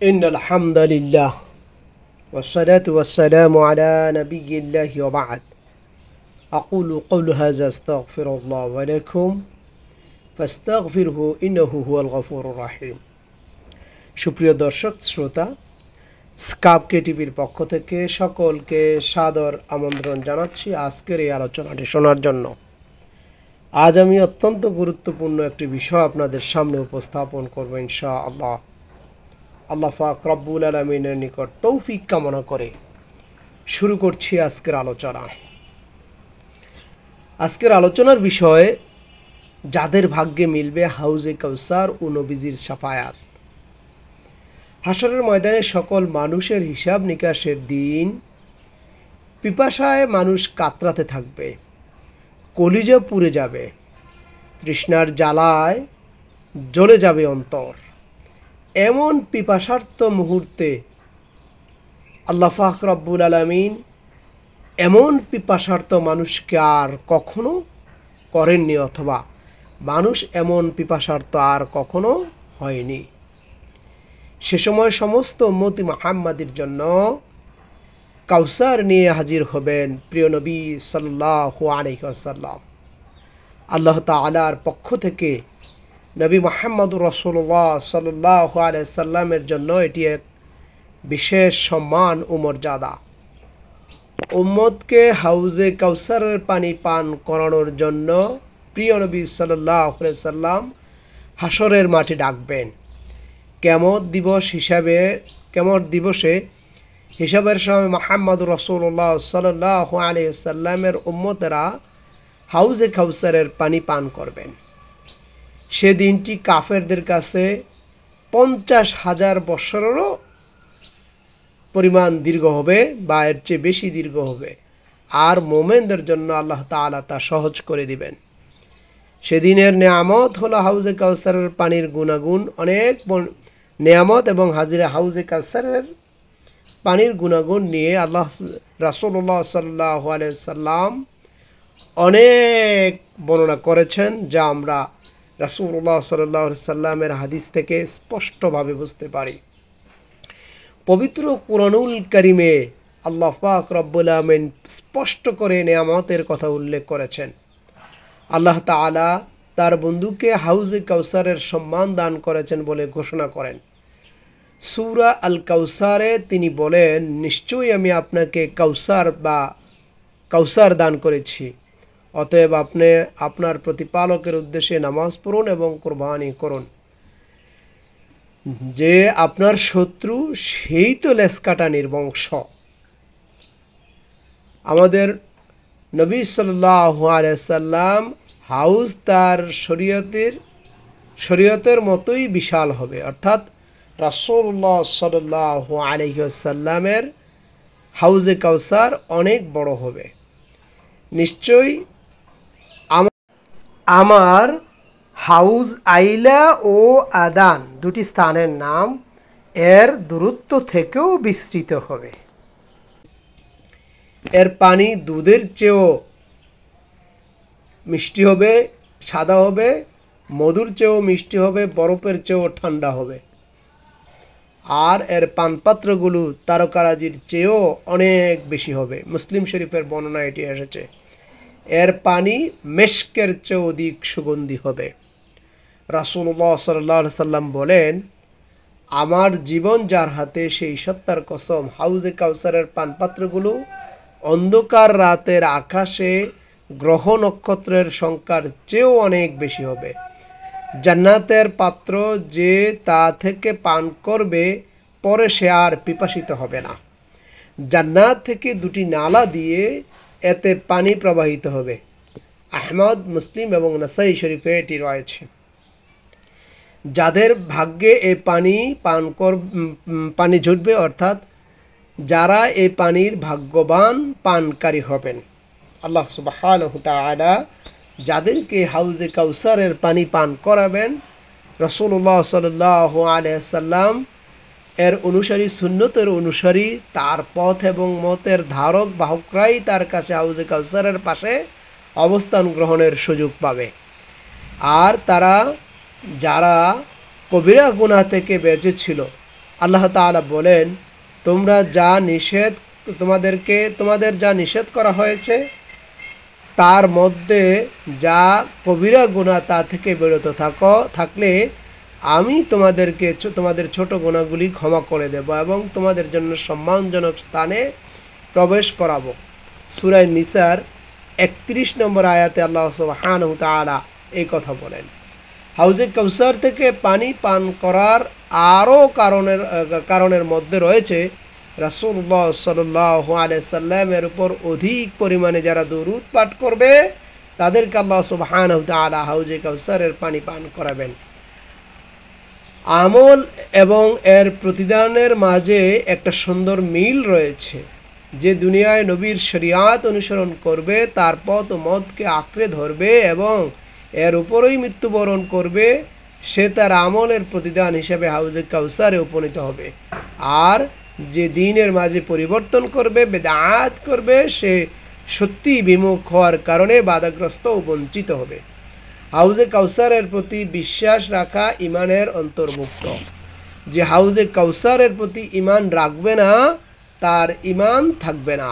إن الحمد لله والصلاة والسلام على نبي الله وبعد أقول قول هذا أستغفر الله ولكم فاستغفره إنه هو الغفور الرحيم সুপ্রিয় দর্শক শ্রোতা স্কাপ কেটিভির পক্ষ থেকে সকলকে সাদর আমন্ত্রণ জানাচ্ছি আজকের এই আলোচনাটি শোনার জন্য। আজ আমি অত্যন্ত গুরুত্বপূর্ণ একটি বিষয় আপনাদের সামনে উপস্থাপন করব ইনশাআল্লাহ। আল্লাহ পাক রব্বুল আলামিনের নিকট তৌফিক কামনা করে শুরু করছি আজকের আলোচনা। আজকের আলোচনার বিষয় যাদের ভাগ্যে মিলবে হাউজে কাউসার ও নবীজির শাফায়াত। হাশরের ময়দানে সকল মানুষের হিসাব নিকাশের দিন পিপাসায় মানুষ কাতরাতে থাকবে, কলিজা পুড়ে যাবে, তৃষ্ণার জ্বালায় জ্বলে যাবে অন্তর। এমন পিপাসার্থ মুহূর্তে আল্লাহ পাক রব্বুল আলামিন এমন পিপাসার্থ মানুষকে আর কখনো করেননি, অথবা মানুষ এমন পিপাসার্থ আর কখনো হয়নি। সে সময় সমস্ত উম্মতি মুহাম্মাদের জন্য কাউসার নিয়ে হাজির হবেন প্রিয় নবী সাল্লাল্লাহু আলাইহি ওয়াসাল্লাম। আল্লাহ তাআলার পক্ষ থেকে নবী মুহাম্মদুর রাসূলুল্লাহ সাল্লাল্লাহু আলাইহি সাল্লামের জন্য এটি এক বিশেষ সম্মান ও মর্যাদা। উম্মতকে হাউজে কাউসারের পানি পান করানোর জন্য প্রিয় নবী সাল্লাল্লাহু আলাইহি সাল্লাম হাশরের মাঠে ডাকবেন। কিয়ামত দিবসে হিসাবের সময় মুহাম্মদুর রাসূলুল্লাহ সাল্লাল্লাহু আলাইহি সাল্লামের উম্মতেরা হাউজে কাউসারের পানি পান করবেন। সে দিনটি কাফেরদের কাছে 50,000 বছরেরও পরিমাণ দীর্ঘ হবে বা এর চেয়ে বেশি দীর্ঘ হবে, আর মোমেনদের জন্য আল্লাহ তাআলা তা সহজ করে দিবেন। সেদিনের নেয়ামত হলো হাউজে কাউসারের পানির গুণাগুণ অনেক। নেয়ামত এবং হাউজে কাউসারের পানির গুণাগুণ নিয়ে আল্লাহ রাসূলুল্লাহ সাল্লাল্লাহু আলাইহি সাল্লাম অনেক বর্ণনা করেছেন, যা আমরা রাসূলুল্লাহ সাল্লাল্লাহু আলাইহি সাল্লামের হাদিস থেকে স্পষ্টভাবে বুঝতে পারি। পবিত্র কুরআনুল কারীমে আল্লাহ পাক রব্বুল আলামিন স্পষ্ট করে নেয়ামতের কথা উল্লেখ করেছেন। আল্লাহ তাআলা তার বন্ধুকে হাউজে কাউসারের সম্মান দান করেছেন বলে ঘোষণা করেন। সূরা আল কাউসারে তিনি বলেন, নিশ্চয়ই আমি আপনাকে কাউসার দান করেছি, অতএব আপনি আপনার প্রতিপালকের উদ্দেশ্যে নামাজ পড়ুন এবং কুরবানি করুন। যে আপনার শত্রু সেই তো লেজ কাটা নির্বংশ। আমাদের নবী সাল্লাল্লাহু আলাইহি সাল্লাম হাউজ তার শরীয়তের মতোই বিশাল হবে, অর্থাৎ রাসূলুল্লাহ সাল্লাল্লাহু আলাইহি সাল্লামের হাউজে কাউসার অনেক বড় হবে। নিশ্চয়ই আমার হাউজ আইলা ও আদান দুটি স্থানের নাম এর দূরত্ব থেকেও বিস্তৃত হবে। এর পানি দুধের চেয়েও মিষ্টি হবে, সাদা হবে, মধুর চেয়েও মিষ্টি হবে, বরফের চেয়েও ঠান্ডা হবে। আর এর পানপাত্রগুলো তারকারাজির চেয়েও অনেক বেশি হবে। মুসলিম শরীফের বর্ণনা এটি এসেছে। এর পানি মেশকের চেয়ে অধিক সুগন্ধি হবে। রাসূলুল্লাহ সাল্লাল্লাহু আলাইহি সাল্লাম বলেন, আমার জীবন যার হাতে সেই সত্তার কসম, হাউজে কাউসারের পানপাত্রগুলো অন্ধকার রাতের আকাশে গ্রহ নক্ষত্রের সংখ্যার চেয়েও অনেক বেশি হবে। জান্নাতের পাত্র যে তা থেকে পান করবে, পরে সে আর পিপাসিত হবে না। জান্নাত থেকে দুটি নালা দিয়ে এতে পানি প্রবাহিত হবে। আহমদ, মুসলিম এবং নাসাই শরীফে এটি রয়েছে। যাদের ভাগ্যে এই পানি জুটবে, অর্থাৎ যারা এই পানির ভাগ্যবান পানকারী হবেন, আল্লাহ সুবহানাহু ওয়া তাআলা যাদেরকে হাউজে কাউসারের পানি পান করাবেন, রাসূলুল্লাহ সাল্লাল্লাহু আলাইহি সাল্লাম এর অনুসারী, সুন্নতের অনুসারী, তার পথ এবং মতের ধারক বাহকরাই তার কাছে হাউজে কাউসারের পাশে অবস্থান গ্রহণের সুযোগ পাবে। আর যারা কবিরা গুনাহ থেকে বেঁচে ছিল, আল্লাহ তাআলা বলেন, তোমরা যা তোমাদের যা নিষেধ করা হয়েছে তার মধ্যে যা কবিরা গুনাহ তা থেকে বিরত থাকলে আমি তোমাদের ছোট গুনাহগুলি ক্ষমা করে দেব এবং তোমাদের জন্য সম্মানজনক স্থানে প্রবেশ করাবো। সূরা নিসার 31 নম্বর আয়াতে আল্লাহ সুবহানাহু ওয়া তাআলা এই কথা বলেন। হাউজে কাউসার থেকে পানি পান করার আরও কারণের মধ্যে রয়েছে রাসূলুল্লাহ সাল্লাল্লাহু আলাইহি সাল্লামের উপর অধিক পরিমাণে যারা দরুদ পাঠ করবে তাদেরকে আল্লাহ সুবহানাহু ওয়া তাআলা হাউজে কাউসারের পানি পান করাবেন। আমল এবং এর প্রতিদানের মাঝে একটা সুন্দর মিল রয়েছে। যে দুনিয়ায় নবীর শরিয়াত অনুসরণ করবে, তার পথ ও মতকে আঁকড়ে ধরবে এবং এর উপরেই মৃত্যুবরণ করবে, সে তার আমলের প্রতিদান হিসেবে হাউজে কাউসারে উপনীত হবে। আর যে দ্বীনের মাঝে পরিবর্তন করবে, বেদাত করবে, সে সত্যি বিমুখ হওয়ার কারণে বাধাগ্রস্ত ও বঞ্চিত হবে। হাউজে কাউসারের প্রতি বিশ্বাস রাখা ইমানের অন্তর্ভুক্ত। যে হাউজে কাউসারের প্রতি ইমান রাখবে না তার ইমান থাকবে না।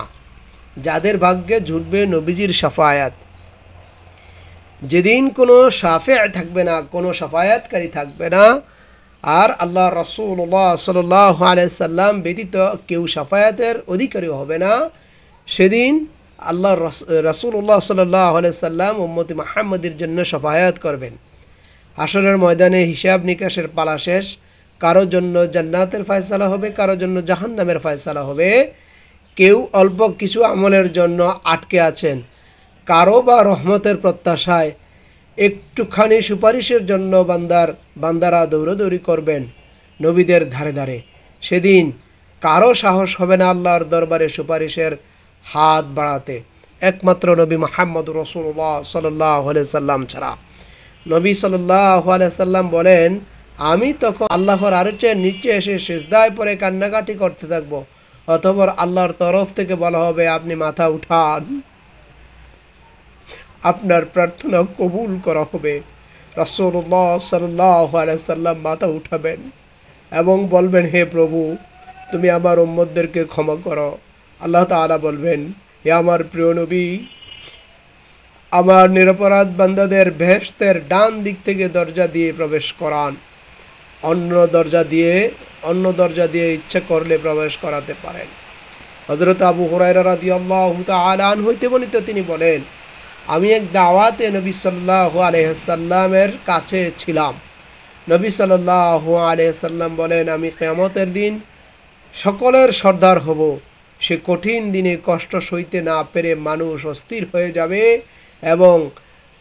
যাদের ভাগ্যে জুটবে নবীজির শাফায়াত, যেদিন কোনো শাফে থাকবে না, কোনো শাফায়াতকারী থাকবে না, আর আল্লাহ রাসূলুল্লাহ সাল্লাল্লাহু আলাইহি সাল্লাম ব্যতীত কেউ শাফায়াতের অধিকারী হবে না, সেদিন আল্লাহ রাসূলুল্লাহ সাল্লাল্লাহু আলাইহি সাল্লাম উম্মতি মুহাম্মাদের জন্য শাফায়াত করবেন। হাশরের ময়দানে হিসাব নিকাশের পালা শেষ। কারোর জন্য জান্নাতের ফয়সালা হবে, কারোর জন্য জাহান্নামের ফয়সালা হবে। কেউ অল্প কিছু আমলের জন্য আটকে আছেন, কারো বা রহমতের প্রত্যাশায় একটুখানি সুপারিশের জন্য বান্দারা দৌড়াদৌড়ি করবেন নবীদের ধারে ধারে। সেদিন কারো সাহস হবে না আল্লাহর দরবারে সুপারিশের হাত বাড়াতে, একমাত্র নবী মুহাম্মদুর রাসূলুল্লাহ সাল্লাল্লাহু আলাইহি সাল্লাম ছাড়া। নবী সাল্লাল্লাহু আলাইহি সাল্লাম বলেন, আমি তখন আল্লাহর আরশের নিচে এসে সিজদায় পড়ে কান্নাকাটি করতে থাকবো। অতঃপর আল্লাহর তরফ থেকে বলা হবে, আপনি মাথা উঠান, আপনার প্রার্থনা কবুল করা হবে। রাসূলুল্লাহ সাল্লাল্লাহু আলাইহি সাল্লাম মাথা উঠাবেন এবং বলবেন, হে প্রভু, তুমি আমার উম্মতদেরকে ক্ষমা করো। আল্লাহ তাআলা বলবেন, হে আমার প্রিয় নবী, আমার নিরপরাধ বান্দাদের বেহেশতের ডান দিক থেকে দরজা দিয়ে প্রবেশ করান, অন্য দরজা দিয়ে ইচ্ছা করলে প্রবেশ করাতে পারেন। হযরত আবু হুরায়রা রাদিয়াল্লাহু তাআলা আনহু হইতে বর্ণিত, তিনি বলেন, আমি এক দাওয়াতে নবী সাল্লাল্লাহু আলাইহি সাল্লামের কাছে ছিলাম। নবী সাল্লাল্লাহু আলাইহি সাল্লাম বলেন, আমি কিয়ামতের দিন সকলের সর্দার হব। সে কঠিন দিনে কষ্ট সইতে না পেরে মানুষ অস্থির হয়ে যাবে এবং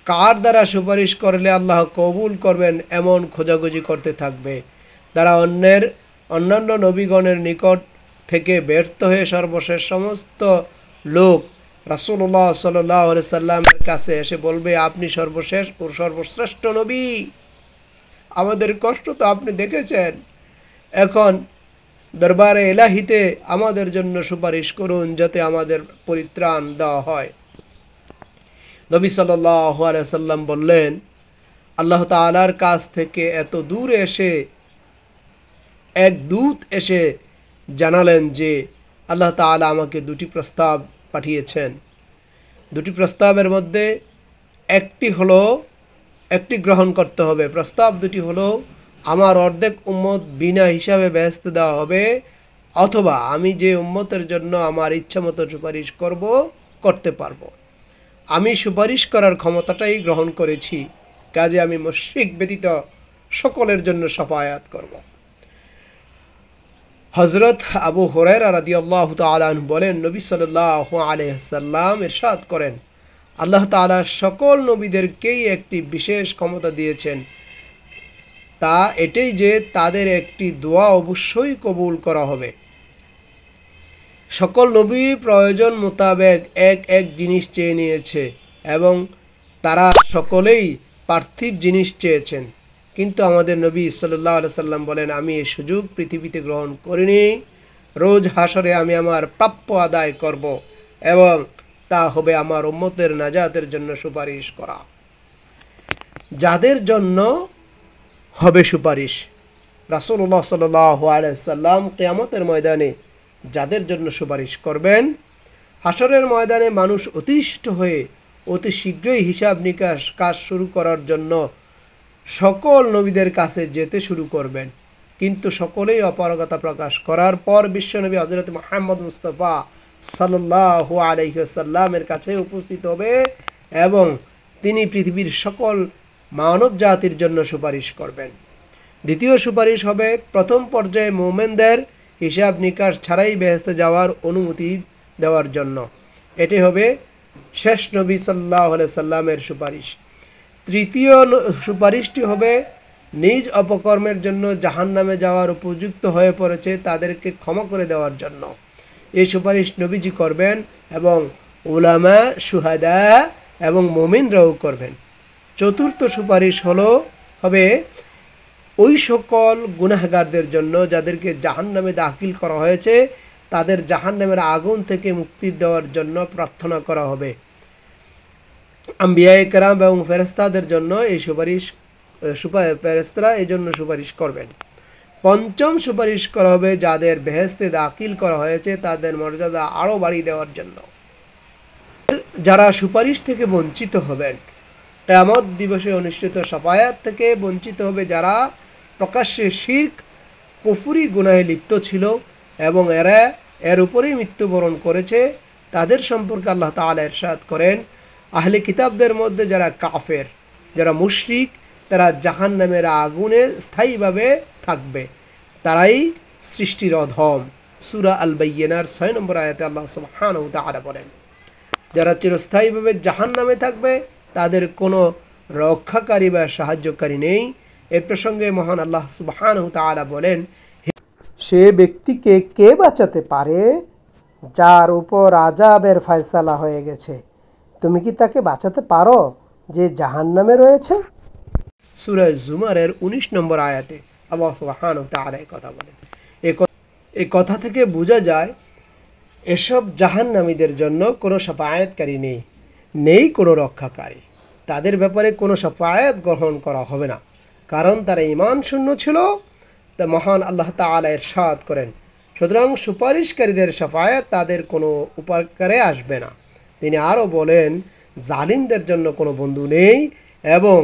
কার দ্বারা সুপারিশ করলে আল্লাহ কবুল করবেন এমন খোঁজাখুঁজি করতে থাকবে। তারা অন্যান্য নবীগণের নিকট থেকে ব্যর্থ হয়ে সর্বশেষ সমস্ত লোক রাসূলুল্লাহ সাল্লাল্লাহু আলাইহি সাল্লামের কাছে এসে বলবে, আপনি সর্বশেষ ও সর্বশ্রেষ্ঠ নবী, আমাদের কষ্ট তো আপনি দেখেছেন, এখন দরবারে ইলাহিতে আমাদের জন্য সুপারিশ করুন যাতে আমাদের পরিত্রাণ দেওয়া হয়। নবী সাল্লাল্লাহু আলাইহি সাল্লাম বললেন, আল্লাহ তাআলার কাছ থেকে এত দূরে এসে এক দূত এসে জানালেন যে আল্লাহ তাআলা আমাকে দুটি প্রস্তাব পাঠিয়েছেন। দুটি প্রস্তাবের মধ্যে একটি গ্রহণ করতে হবে। প্রস্তাব দুটি হলো, আমার অর্ধেক উম্মত বিনা হিসাবে বেহেশতে দেওয়া হবে, অথবা আমি যে উম্মতের জন্য আমার ইচ্ছামতো সুপারিশ করতে পারবো। আমি সুপারিশ করার ক্ষমতাটাই গ্রহণ করেছি, কাজে আমি মুশরিক ব্যতীত সকলের জন্য শাফায়াত করব। হযরত আবু হুরায়রা রাদিয়াল্লাহু তাআলা আনহু বলেন, নবী সাল্লাল্লাহু আলাইহি সাল্লাম ইরশাদ করেন, আল্লাহ তাআলা সকল নবীদেরকেই একটি বিশেষ ক্ষমতা দিয়েছেন, তা এটাই যে তাদের একটি দোয়া অবশ্যই কবুল করা হবে। সকল নবী প্রয়োজন মোতাবেক এক জিনিস চেয়ে নিয়েছে এবং তারা সকলেই পার্থিব জিনিস চেয়েছেন, কিন্তু আমাদের নবী সাল্লাল্লাহু আলাইহি সাল্লাম বলেন, আমি এই সুযোগ পৃথিবীতে গ্রহণ করিনি। রোজ হাসরে আমি আমার প্রাপ্য আদায় করব এবং তা হবে আমার উম্মতের নাজাতের জন্য সুপারিশ করা। যাদের জন্য হবে সুপারিশ, রাসূলুল্লাহ সাল্লাল্লাহু আলাইহি সাল্লাম কিয়ামতের ময়দানে যাদের জন্য সুপারিশ করবেন, হাসরের ময়দানে মানুষ অতিষ্ঠ হয়ে অতি শীঘ্রই হিসাব নিকাশ কাজ শুরু করার জন্য সকল নবীদের কাছে যেতে শুরু করবেন। কিন্তু সকলেই অপারগতা প্রকাশ করার পর বিশ্বনবী হযরত মুহাম্মদ মুস্তাফা সাল্লাল্লাহু আলাইহি ওয়াসাল্লামের কাছে উপস্থিত হবে এবং তিনি পৃথিবীর সকল মানব জাতির জন্য সুপারিশ করবেন। দ্বিতীয় সুপারিশ হবে প্রথম পর্যায়ে মুমিনদের হিসাব নিকাশ ছাড়াই বেহেশতে যাওয়ার অনুমতি দেওয়ার জন্য। এটি হবে শেষ নবী সাল্লাল্লাহু আলাইহি সাল্লামের সুপারিশ। তৃতীয় সুপারিশটি হবে নিজ অপকর্মের জন্য জাহান্নামে যাওয়ার উপযুক্ত হয়ে পড়েছে তাদেরকে ক্ষমা করে দেওয়ার জন্য। এই সুপারিশ নবীজি করবেন এবং উলামা, শুহাদা এবং মুমিনরাও করবেন। চতুর্থ সুপারিশ হবে ওই সকল গুনাহগারদের জন্য যাদেরকে জাহান্নামে দাখিল করা হয়েছে, তাদের জাহান্নামের আগুন থেকে মুক্তি দেওয়ার জন্য প্রার্থনা করা হবে। আম্বিয়ায়ে কেরাম এবং ফেরেশতাদের জন্য এই ফেরেশতারা এই জন্য সুপারিশ করবেন। পঞ্চম সুপারিশ করা হবে যাদের বেহেশতে দাখিল করা হয়েছে তাদের মর্যাদা আরও বাড়িয়ে দেওয়ার জন্য। যারা সুপারিশ থেকে বঞ্চিত হবেন, কিয়ামত দিবসে অনুষ্ঠিত শাফায়াত থেকে বঞ্চিত হবে যারা প্রকাশ্যে শিরক কুফরি গুনাহে লিপ্ত ছিল এবং এর উপরেই মৃত্যুবরণ করেছে, তাদের সম্পর্কে আল্লাহ তাআলা ইরশাদ করেন, আহলে কিতাবদের মধ্যে যারা কাফের, যারা মুশরিক, তারা জাহান্নামের আগুনে স্থায়ীভাবে থাকবে, তারাই সৃষ্টির অধম। সূরা আল বাইয়িনার 6 নম্বর আয়াতে আল্লাহ সুবহানাহু ওয়া তাআলা বলেন, যারা চিরস্থায়ীভাবে জাহান্নামে থাকবে তাদের কোনো রক্ষাকারী বা সাহায্যকারী নেই। এ প্রসঙ্গে মহান আল্লাহ সুবহানাহু ওয়া তাআলা বলেন, সে ব্যক্তিকে কে বাঁচাতে পারে যার উপর আযাবের ফয়সালা হয়ে গেছে? তুমি কি তাকে বাঁচাতে পারো যে জাহান্নামে রয়েছে? সূরা জুমারের 19 নম্বর আয়াতে আল্লাহ সুবহানাহু ওয়া তাআলা এই কথা বলেন। এই কথা থেকে বোঝা যায় এসব জাহান্নামীদের জন্য কোনো শাফায়াতকারী নেই কোনো রক্ষাকারী। তাদের ব্যাপারে কোনো শাফায়াত গ্রহণ করা হবে না, কারণ তারা ঈমান শূন্য ছিল। তা মহান আল্লাহ তাআলা ইরশাদ করেন, সুতরাং সুপারিশকারীদের শাফায়াত তাদের কোনো উপকারে আসবে না। তিনি আরও বলেন, জালিমদের জন্য কোনো বন্ধু নেই এবং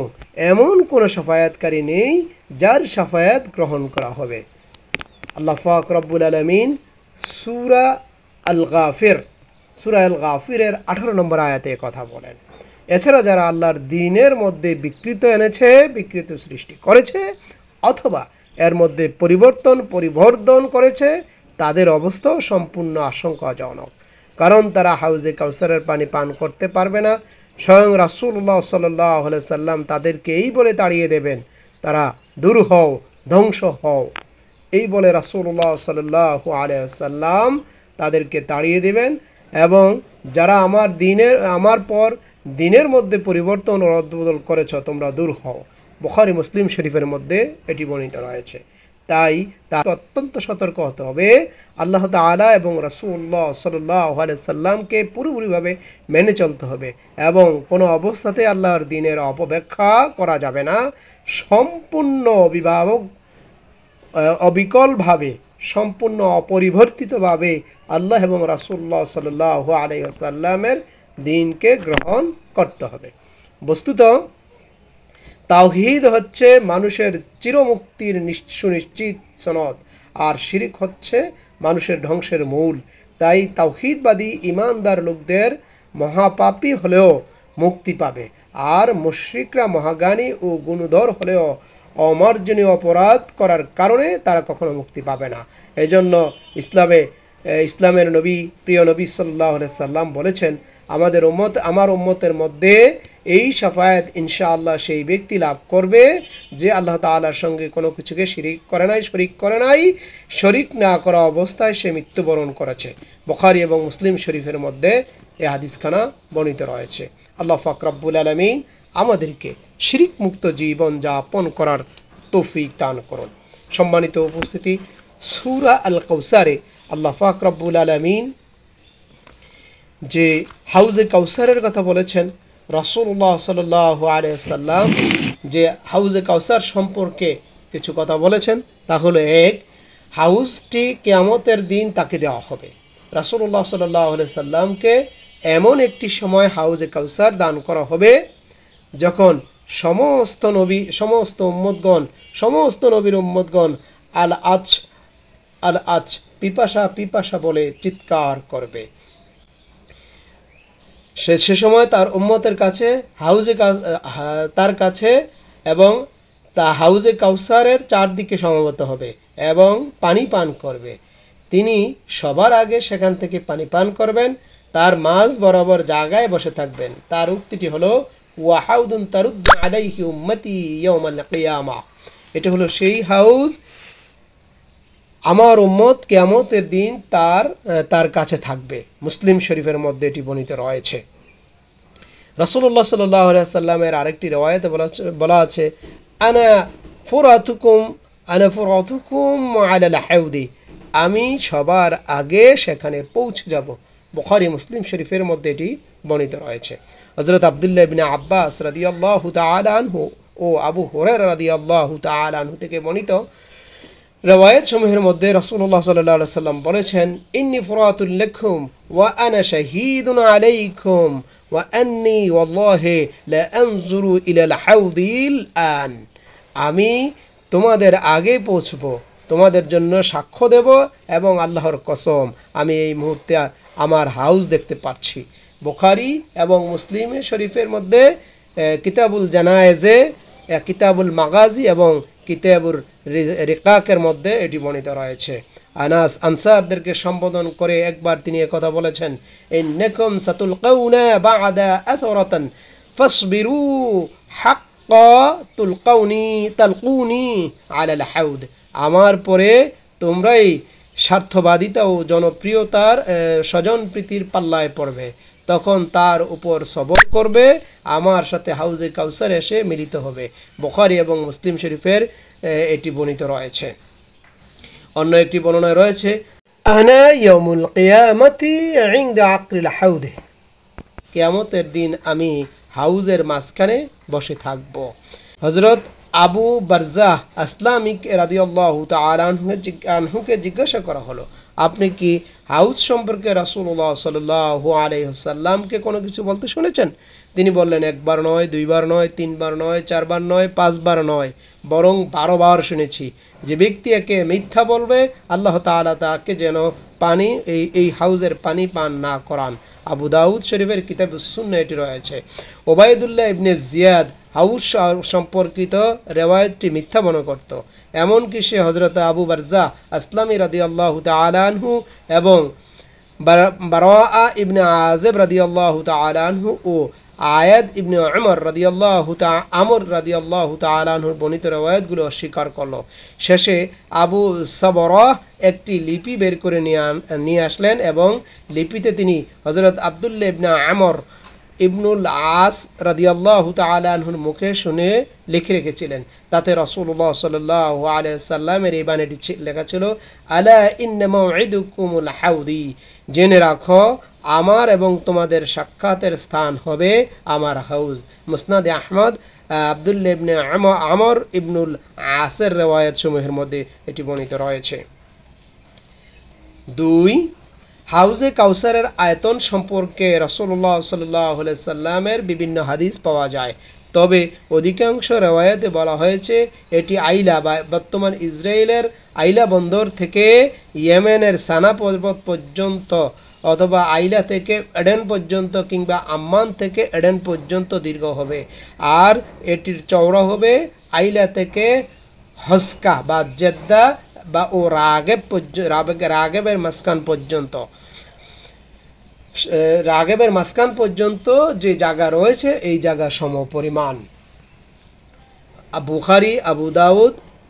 এমন কোনো শাফায়াতকারী নেই যার শাফায়াত গ্রহণ করা হবে। আল্লাহ পাক রব্বুল আলামিন সূরা আল গাফিরের 18 নম্বর আয়াতে কথা বলেন। এছাড়া যারা আল্লাহর দ্বীনের মধ্যে বিকৃত সৃষ্টি করেছে অথবা এর মধ্যে পরিবর্ধন করেছে, তাদের অবস্থাও সম্পূর্ণ আশঙ্কাজনক, কারণ তারা হাউজে কাউসারের পানি পান করতে পারবে না। স্বয়ং রাসূলুল্লাহ সাল্লাল্লাহু আলাইহি সাল্লাম তাদেরকে এই বলে তাড়িয়ে দেবেন, তারা দূর হও, ধ্বংস হও। এই বলে রাসূলুল্লাহ সাল্লাল্লাহু আলাইহি সাল্লাম তাদেরকে তাড়িয়ে দেবেন এবং যারা আমার পর দিনের মধ্যে পরিবর্তন ও রদবদল করেছ, তোমরা দূর হও। বুখারী মুসলিম শরীফের মধ্যে এটি বর্ণিত রয়েছে। তাই তাকে অত্যন্ত সতর্ক হতে হবে। আল্লাহ তাআলা এবং রাসূলুল্লাহ সাল্লাল্লাহু আলাইহি সাল্লামকে পুরোপুরিভাবে মেনে চলতে হবে এবং কোনো অবস্থাতে আল্লাহর দ্বীনের অপব্যাখ্যা করা যাবে না। সম্পূর্ণ অবিকলভাবে, সম্পূর্ণ অপরিবর্তিতভাবে আল্লাহ এবং রাসূলুল্লাহ সাল্লাল্লাহু আলাইহি ওয়াসাল্লামের দ্বীনকে গ্রহণ করতে হবে। বস্তুত তাওহীদ হচ্ছে মানুষের চিরমুক্তির সুনিশ্চিত সনদ, আর শিরক হচ্ছে মানুষের ধ্বংসের মূল। তাই তাওহীদবাদী ঈমানদার লোকদের মহাপাপী হলেও মুক্তি পাবে, আর মুশরিকরা মহাজ্ঞানী ও গুণধর হলেও অমার্জনীয় অপরাধ করার কারণে তারা কখনো মুক্তি পাবে না। এজন্য ইসলামের প্রিয় নবী সাল্লাল্লাহু আলাইহি সাল্লাম বলেছেন, আমার উম্মতের মধ্যে এই শাফায়াত ইনশাআল্লাহ সেই ব্যক্তি লাভ করবে যে আল্লাহ তাআলার সঙ্গে কোনো কিছুকে শরিক করে নাই, শরিক না করা অবস্থায় সে মৃত্যুবরণ করেছে। বুখারী এবং মুসলিম শরীফের মধ্যে এই হাদিসখানা বর্ণিত রয়েছে। আল্লাহ পাক রব্বুল আলামিন আমাদেরকে শিরক মুক্ত জীবন যাপন করার তৌফিক দান করুন। সম্মানিত উপস্থিতি, সূরা আল কাউসারে আল্লাহ পাক রব্বুল আলামিন যে হাউজে কাউসারের কথা বলেছেন, রাসূলুল্লাহ সাল্লাল্লাহু আলাইহি সাল্লাম যে হাউজে কাউসার সম্পর্কে কিছু কথা বলেছেন, তা হলো এক, হাউজটি কিয়ামতের দিন তাকে দেওয়া হবে। রাসূলুল্লাহ সাল্লাল্লাহু আলাইহি সাল্লামকে এমন একটি সময় হাউজে কাউসার দান করা হবে যখন সমস্ত নবী, সমস্ত উম্মতগণ, সমস্ত নবীর উম্মতগণ আল আচ আল আচ, পিপাসা পিপাসা বলে চিৎকার করবে। সে সময় তার উম্মতের কাছে তার কাছে এবং তা হাউজে কাউসারের চারদিকে সমবেত হবে এবং পানি পান করবে। তিনি সবার আগে সেখান থেকে পানি পান করবেন, তার মাঝ বরাবর জায়গায় বসে থাকবেন। তার উক্তিটি হলো ওয়াহাউদুন তারুদ্দু আলাইহি উম্মতি ইয়াউমাল কিয়ামা। এটা হলো সেই হাউজ, আমার উম্মত কিয়ামতের দিন তার কাছে থাকবে। মুসলিম শরীফের মধ্যে এটি বর্ণিত রয়েছে। রাসূলুল্লাহ সাল্লাল্লাহু আলাইহি সাল্লামের আরেকটি রওয়ায়াতে বলা আছে, আনা ফুরাতুকুম আলাল হাউদি, আমি সবার আগে সেখানে পৌঁছে যাব। বুখারী মুসলিম শরীফের মধ্যে এটি বর্ণিত রয়েছে। হযরত আব্দুল্লাহ ইবনে আব্বাস রাদিয়াল্লাহু তাআলা আনহু ও আবু হুরায়রা রাদিয়াল্লাহু তাআলা আনহু থেকে বর্ণিত রওয়ায়াত সমূহের মধ্যে রাসূলুল্লাহ সাল্লাল্লাহু আলাইহি সাল্লাম বলেছেন, ইন্নী ফুরাতুল লাকুম ওয়া আনা শাহীদুন আলাইকুম ওয়া আন্নী ওয়াল্লাহি লা আনজুরু ইলাল হাউদিল আন। আমি তোমাদের আগে পৌঁছব, তোমাদের জন্য সাক্ষ্য দেব এবং আল্লাহর কসম আমি এই মুহূর্তে আমার হাউজ দেখতে পাচ্ছি। বুখারী এবং মুসলিম শরীফের মধ্যে কিতাবুল জানায়েজে, কিতাবুল মাগাজি এবং কিতাবুর রিকাকের মধ্যে এটি বর্ণিত রয়েছে। আনাস আনসারদেরকে সম্বোধন করে একবার তিনি কথা বলেছেন, ইন্নাকুম সাতুলকাউনা বা'দা আথরাতান ফাসবিরু হাক্কা তালকুনি আলাল হাউদ। আমার পরে তোমরাই স্বার্থবাদিতা ও জনপ্রিয়তার স্বজনপ্রীতির পাল্লায় পড়বে, তখন তার উপর সবর করবে, আমার সাথে হাউজে কাউসার এসে মিলিত হবে। বুখারী এবং মুসলিম শরীফের এটি বর্ণিত রয়েছে। অন্য একটি বর্ণনায় রয়েছে, আনা ইয়াউমুল কিয়ামতি ইনদা আকরিল হাউদ, কিয়ামতের দিন আমি হাউজের মাঝখানে বসে থাকব। হযরত আবু বারজাহ আসলামী রাদিয়াল্লাহু তাআলা আনহুকে জিজ্ঞাসা করা হলো, আপনি কি হাউজ সম্পর্কে রাসূলুল্লাহ সাল্লাল্লাহু আলাইহি ওয়াসাল্লামকে কোনো কিছু বলতে শুনেছেন? তিনি বললেন, একবার নয়, দুইবার নয়, তিনবার নয়, চারবার নয়, পাঁচবার নয়, বরং 12 বার শুনেছি। যে ব্যক্তি একে মিথ্যা বলবে, আল্লাহ তাআলা তাকে যেন এই হাউজের পানি পান না করান। আবু দাউদ শরীফের কিতাবুস সুন্নাহ এটি রয়েছে। ওবায়দুল্লাহ ইবনে জিয়াদ হাউজ সম্পর্কিত রেওয়ায়াতটি মিথ্যা মনে করত, এমনকি সে হযরত আবু বারজাহ আসলামী রাদিয়াল্লাহু তাআলা আনহু এবং বারাআ ইবনে আযিব রাদিয়াল্লাহু তাআলা আনহু ও আয়াদ ইবনে উমর রাদিয়াল্লাহু তাআলা আনহুর বর্ণিত রেওয়ায়াতগুলো অস্বীকার করলো। শেষে আবু সাবরাহ একটি লিপি বের করে নিয়ে আসলেন এবং লিপিতে তিনি হযরত আব্দুল্লাহ ইবনে আমর ইবনুল আস রাদিয়াল্লাহু তাআলা আনহুর মুখে শুনে লিখে রেখেছিলেন। তাতে রাসূলুল্লাহ সাল্লাল্লাহু আলাইহি সাল্লামের এই বাণীটি লেখা ছিল, আলা ইন্না মাউইদুকুমুল হাউদি, জেনে রাখো আমার এবং তোমাদের সাক্ষাতের স্থান হবে আমার হাউজ। মুসনাদে আহমদ আব্দুল্লাহ ইবনে আমর ইবনুল আসের রিওয়ায়াত সমূহের মধ্যে এটি বর্ণিত রয়েছে। 2, হাউজে কাউসারের আয়তন সম্পর্কে রাসূলুল্লাহ সাল্লাল্লাহু আলাইহি সাল্লামের বিভিন্ন হাদিস পাওয়া যায়, তবে অধিকাংশ রিওয়ায়াতে বলা হয়েছে এটি আইলা বা বর্তমান ইসরায়েলের আইলা বন্দর থেকে ইয়েমেনের সানা পর্বত পর্যন্ত অথবা আইলা থেকে এডেন পর্যন্ত কিংবা আম্মান থেকে এডেন পর্যন্ত দীর্ঘ হবে, আর এটির চওড়া হবে আইলা থেকে হস্কা বা জেদ্দা বা ও রাগেবের মাঝখান পর্যন্ত যে জায়গা রয়েছে এই জায়গা সমপরিমাণ।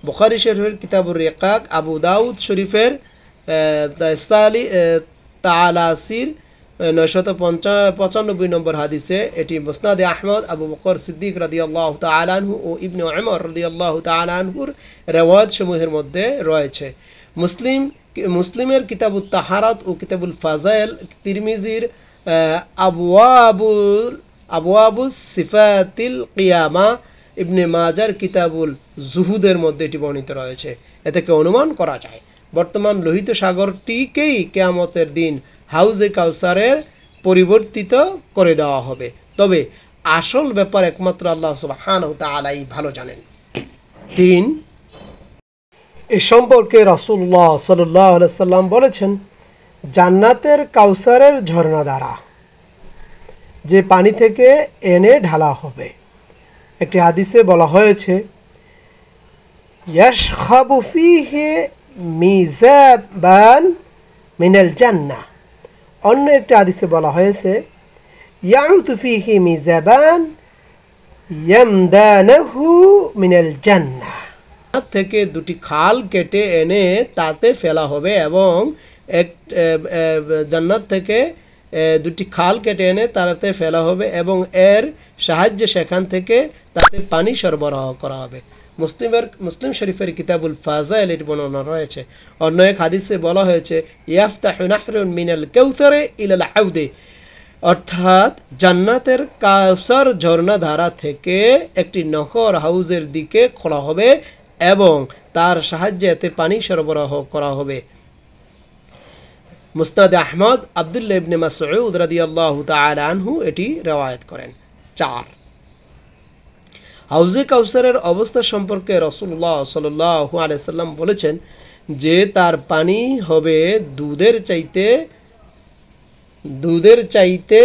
বুখারী শরীফের কিতাবুর রিকাক, আবু দাউদ শরীফের তালাসির 995 নম্বর হাদিসে, এটি মুসনাদে আহমদ আবু বকর সিদ্দিক রাদিয়াল্লাহু তাআলা আনহু ও ইবনে উমর রাদিয়াল্লাহু তাআলা আনহুর রিওয়ায়াত সমূহের মধ্যে রয়েছে। মুসলিমের কিতাবুত তাহারাত ও কিতাবুল ফাজাইল, তিরমিজির আবওয়াবুস সিফাতিল কিয়ামা, ইবনে মাজার কিতাবুল জুহুদের মধ্যে এটি বর্ণিত রয়েছে। এ থেকে অনুমান করা যায় বর্তমান লোহিত সাগরটিকেই কিয়ামতের দিন হাউজে কাউসারের পরিবর্তিত করে দেওয়া হবে। তবে আসল ব্যাপার একমাত্র আল্লাহ সুবহানাহু ওয়া তাআলাই ভালো জানেন। 3, এ সম্পর্কে রাসূলুল্লাহ সাল্লাল্লাহু আলাইহি সাল্লাম বলেছেন, জান্নাতের কাউসারের ঝর্ণা দ্বারা যে পানি থেকে এনে ঢালা হবে। একটি হাদিসে বলা হয়েছে, ইয়াশখাবু ফীহি মিজাবান মিনাল জান্নাহ। অন্য একটি হাদিসে বলা হয়েছে, ইয়াউতু ফীহি মিজাবান ইয়ামদানাহু মিনাল জান্নাহ। থেকে দুটি খাল কেটে এনে তাতে ফেলা হবে এবং জান্নাত থেকে দুটি খাল কেটে এনে তাতে ফেলা হবে এবং এর সাহায্যে সেখান থেকে তাতে পানি সরবরাহ করা হবে। মুসলিম শরীফের কিতাবুল ফাজাইল এর বর্ণনা রয়েছে। অন্য এক হাদিসে বলা হয়েছে, ইয়াফতাহু নাহরুন মিনাল কাউসারে ইলাল হাউদে, অর্থাৎ জান্নাতের কাউসার ঝর্ণা ধারা থেকে একটি নহর হাউজের দিকে খোলা হবে এবং তার সাহায্যে এতে পানি সরবরাহ করা হবে। মুসনাদ আহমদ আব্দুল্লাহ ইবনে মাসউদ রাদিয়াল্লাহু তাআলা আনহু এটি রওয়ায়াত করেন। 4, হাউজে কাউসারের অবস্থা সম্পর্কে রাসূলুল্লাহ সাল্লাল্লাহু আলাইহি সাল্লাম বলেছেন যে তার পানি হবে দুধের চাইতে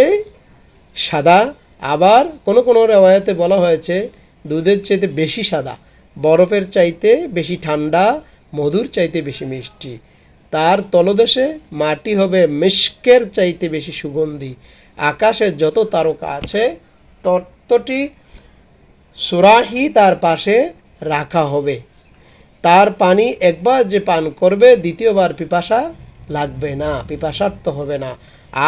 সাদা, আবার কোন কোন রওয়ায়াতে বলা হয়েছে দুধের চাইতে বেশি সাদা, বরফের চাইতে বেশি ঠান্ডা, মধুর চাইতে বেশি মিষ্টি। তার তলদেশে মাটি হবে মিশকের চাইতে বেশি সুগন্ধি। আকাশে যত তারকা আছে ততটি সুরাহি তার পাশে রাখা হবে। তার পানি একবার যে পান করবে দ্বিতীয়বার পিপাসা লাগবে না, পিপাসার্ত হবে না।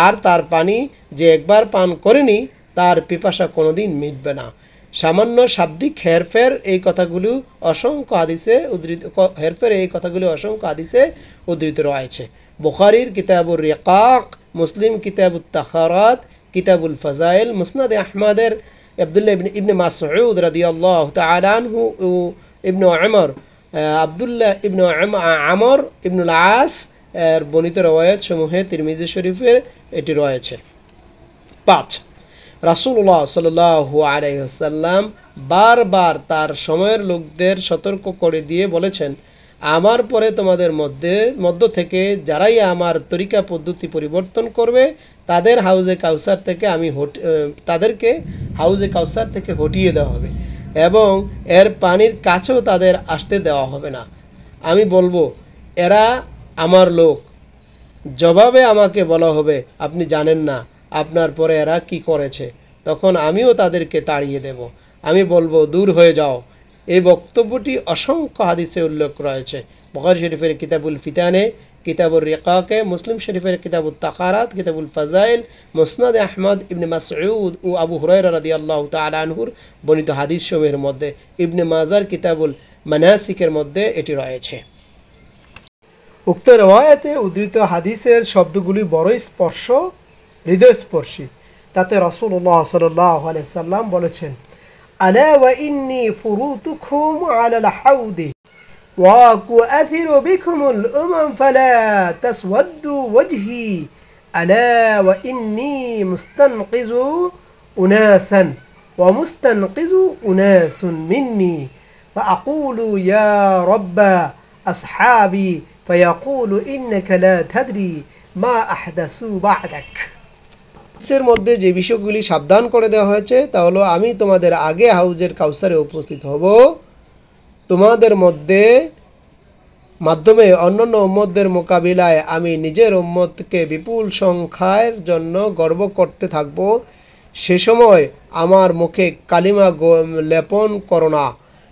আর তার পানি যে একবার পান করেনি তার পিপাসা কোনোদিন মিটবে না। সামান্য শাব্দিক হেরফের এই কথাগুলো অসংখ্য হাদিসে উদ্ধৃত রয়েছে। বুখারীর কিতাবুর রিকাক, মুসলিম কিতাবুত তাখারাত, কিতাবুল ফাজাইল, মুসনাদ আহমদের আব্দুল্লাহ ইবনে মাসউদ রাদিয়াল্লাহু তাআলা আনহু ও ইবনে উমর, আব্দুল্লাহ ইবনে আমর ইবনুল আস এর বর্ণিত রওয়ায়াত সমূহে তিরমিজি শরীফে এটি রয়েছে। 5, রাসূলুল্লাহ সাল্লাল্লাহু আলাইহি ওয়াসাল্লাম বারবার তার সময়ের লোকদের সতর্ক করে দিয়ে বলেছেন, আমার পরে তোমাদের মধ্য থেকে যারাই আমার তরিকা পদ্ধতি পরিবর্তন করবে তাদেরকে হাউজে কাউসার থেকে হটিয়ে দেওয়া হবে এবং এর পানির কাছেও তাদের আসতে দেওয়া হবে না। আমি বলবো, এরা আমার লোক। জবাবে আমাকে বলা হবে, আপনি জানেন না আপনার পরে এরা কি করেছে। তখন আমিও তাদেরকে তাড়িয়ে দেব। আমি বলবো, দূর হয়ে যাও। এই বক্তব্যটি অসংখ্য হাদিসে উল্লেখ রয়েছে। বুখারী শরীফের কিতাবুল ফিতানে, কিতাবুর রিকাকে, মুসলিম শরীফের কিতাবুত তাকারাত, কিতাবুল ফাজাইল, মুসনাদ আহমদ ইবনে মাসউদ ও আবু হুরায়রা রাদিয়াল্লাহু তাআলা আনহুর বর্ণিত হাদিস সমূহের মধ্যে, ইবনে মাজার কিতাবুল মানাসিকের মধ্যে এটি রয়েছে। উক্ত রওয়ায়াতে উদ্ধৃত হাদিসের শব্দগুলি বড়ই হৃদয়স্পর্শী। তাতে রাসূলুল্লাহ সাল্লাল্লাহু আলাইহি সাল্লাম বলেছেন, আলা ওয়া ইন্নী ফুরুতুকুম আলাল হাউদি ওয়া কুআথিরু বিকুমুল উমাম ফালা তাসওয়াদ্দু ওয়াজহি আলা ওয়া ইন্নী মুস্তানকিযু উনাসান ওয়া মুস্তানকিযু উনাসুন মিন্নি ফাআকুলু ইয়া রাব্বা আসহাবি ফায়াকুলু ইন্নাকা লা তাদরি মা আহদাসু বা'দাক। এর মধ্যে যে বিষয়গুলি সাবধান করে দেওয়া হয়েছে তা হলো, আমি তোমাদের আগে হাউজের কাউসারে উপস্থিত হব, তোমাদের মাধ্যমে অন্যান্য উম্মতদের মোকাবিলায় আমি নিজের উম্মতকে বিপুল সংখ্যার জন্য গর্ব করতে থাকব। সে সময় আমার মুখে কালিমা লেপন করো না,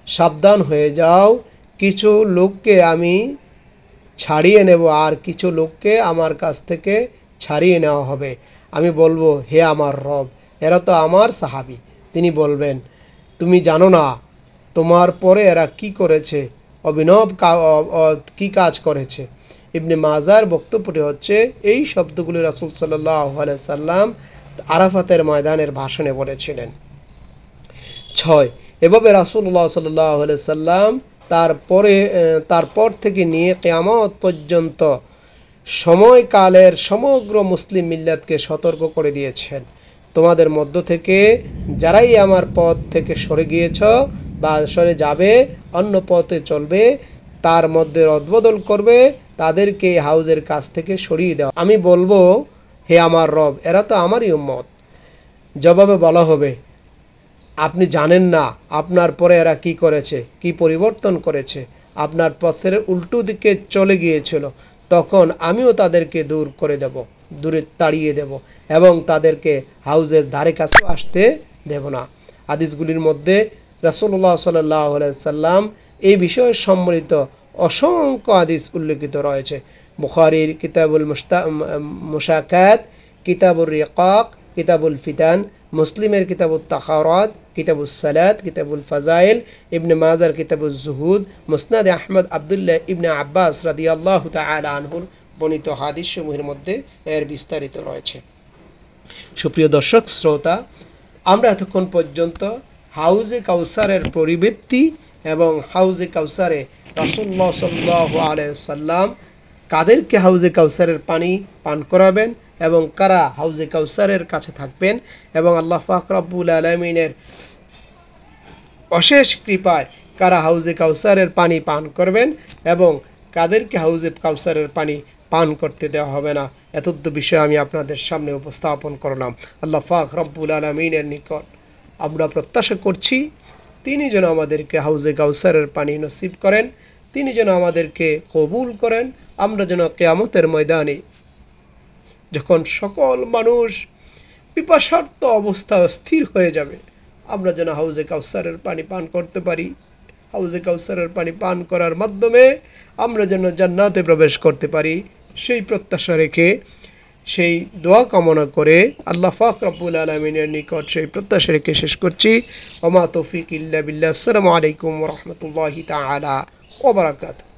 সাবধান হয়ে যাও। কিছু লোককে আমি ছাড়িয়ে নেব আর কিছু লোককে আমার কাছ থেকে ছাড়িয়ে নেওয়া হবে। আমি বলবো, হে আমার রব, এরা তো আমার সাহাবী। তিনি বলবেন, তুমি জানো না তোমার পরে এরা কি করেছে, অভিনব কি কাজ করেছে। ইবনে মাজার বক্তব্যটি হচ্ছে, এই শব্দগুলি রাসূল সাল্লাল্লাহু আলাইহি সাল্লাম আরাফাতের ময়দানের ভাষণে বলেছিলেন। 6, এভাবে রাসূলুল্লাহ সাল্লাল্লাহু আলাইহি সাল্লাম তারপর থেকে নিয়ে কিয়ামত পর্যন্ত সময়কালের সমগ্র মুসলিম মিল্লাতকে সতর্ক করে দিয়েছেন, তোমাদের মধ্য থেকে যারাই আমার পথ থেকে সরে গিয়েছ বা সরে যাবে, অন্য পথে চলবে, তার মধ্যে রদবদল করবে, তাদেরকে হাউজের কাছ থেকে সরিয়ে দাও। আমি বলবো, হে আমার রব, এরা তো আমারই উম্মত। জবাবে বলা হবে, আপনি জানেন না আপনার পরে এরা কি করেছে, কি পরিবর্তন করেছে, আপনার পথের উল্টো দিকে চলে গিয়েছিল, তখন আমিও তাদেরকে দূরে তাড়িয়ে দেব এবং তাদেরকে হাউজের ধারে কাছেও আসতে দেব না। হাদিসগুলির মধ্যে রাসূলুল্লাহ সাল্লাল্লাহু আলাইহি সাল্লাম এই বিষয়ে সম্মিলিত অসংখ্য হাদিস উল্লেখিত রয়েছে। বুখারীর কিতাবুল মুশাকাত, কিতাবুর রিকাক, কিতাবুল ফিতান, মুসলিমের কিতাবুত তাখারাত, কিতাবুস সালাত, কিতাবুল ফাজাইল, ইবনে মাজার কিতাবুজ জুহুদ, মুসনাদ আহমদ আব্দুল্লাহ ইবনে আব্বাস রাদিয়াল্লাহু তাআলা আনহুর বর্ণিত হাদিস সমূহের মধ্যে এর বিস্তারিত রয়েছে। সুপ্রিয় দর্শক শ্রোতা, আমরা এতক্ষণ পর্যন্ত হাউজে কাউসারের পরিবৃত্তি এবং হাউজে কাউসারে রাসূলুল্লাহ সাল্লাল্লাহু আলাইহি সাল্লাম কাদেরকে হাউজে কাউসারের পানি পান করাবেন এবং কারা হাউজে কাউসারের কাছে থাকবেন এবং আল্লাহ পাক রব্বুল আলামিনের অশেষ কৃপায় কারা হাউজে কাউসারের পানি পান করবেন এবং কাদেরকে হাউজে কাউসারের পানি পান করতে দেওয়া হবে না, এতদ্দ বিষয় আমি আপনাদের সামনে উপস্থাপন করলাম। আল্লাহ পাক রব্বুল আলামিনের নিকট আমরা প্রত্যাশা করছি তিনি যেন আমাদেরকে হাউজে কাউসারের পানি নসিব করেন, তিনি যেন আমাদেরকে কবুল করেন। আমরা যেন কিয়ামতের ময়দানে যখন সকল মানুষ পিপাসার্ত অবস্থায় স্থির হয়ে যাবে, আমরা যেন হাউজে কাউসারের পানি পান করতে পারি। হাউজে কাউসারের পানি পান করার মাধ্যমে আমরা যেন জান্নাতে প্রবেশ করতে পারি, সেই প্রত্যাশা রেখে, সেই দোয়া কামনা করে আল্লাহ পাক রব্বুল আলামিনের নিকট সেই প্রত্যাশা রেখে শেষ করছি। ওমা তৌফিক ইল্লা বিল্লাহ। আসসালামু আলাইকুম ওয়া রাহমাতুল্লাহি তাআলা ওয়া বারাকাতুহু।